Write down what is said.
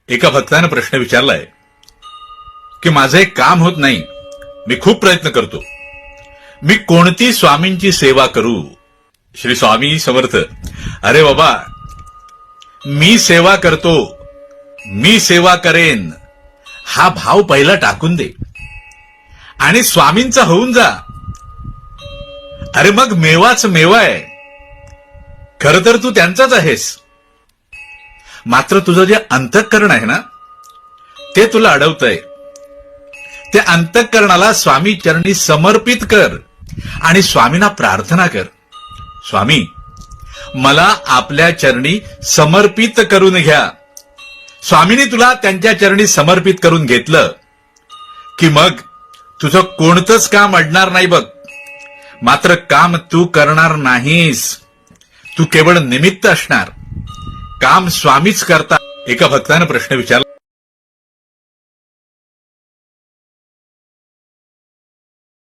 एका भक्तानं प्रश्न विचारलाय की माझं एक काम होत नाही, मी खूप प्रयत्न करतो, मी कोणती स्वामींची सेवा करू? श्री स्वामी समर्थ. अरे बाबा, मी सेवा करतो, मी सेवा करेन, हा भाव पहिला टाकून दे आणि स्वामींचा होऊन जा. अरे मग मेवाच मेवा आहे. खरं तर तू त्यांचाच आहेस, मात्र तुझं जे अंतःकरण आहे ना, ते तुला अडवतंय. त्या अंतःकरणाला स्वामी चरणी समर्पित कर आणि स्वामींना प्रार्थना कर, स्वामी मला आपल्या चरणी समर्पित करून घ्या. स्वामींनी तुला त्यांच्या चरणी समर्पित करून घेतलं की मग तुझं कोणतंच काम अडणार नाही बघ. मात्र काम तू करणार नाहीस, तू केवळ निमित्त असणार, काम स्वामीच करता. एका भक्तानं प्रश्न विचारला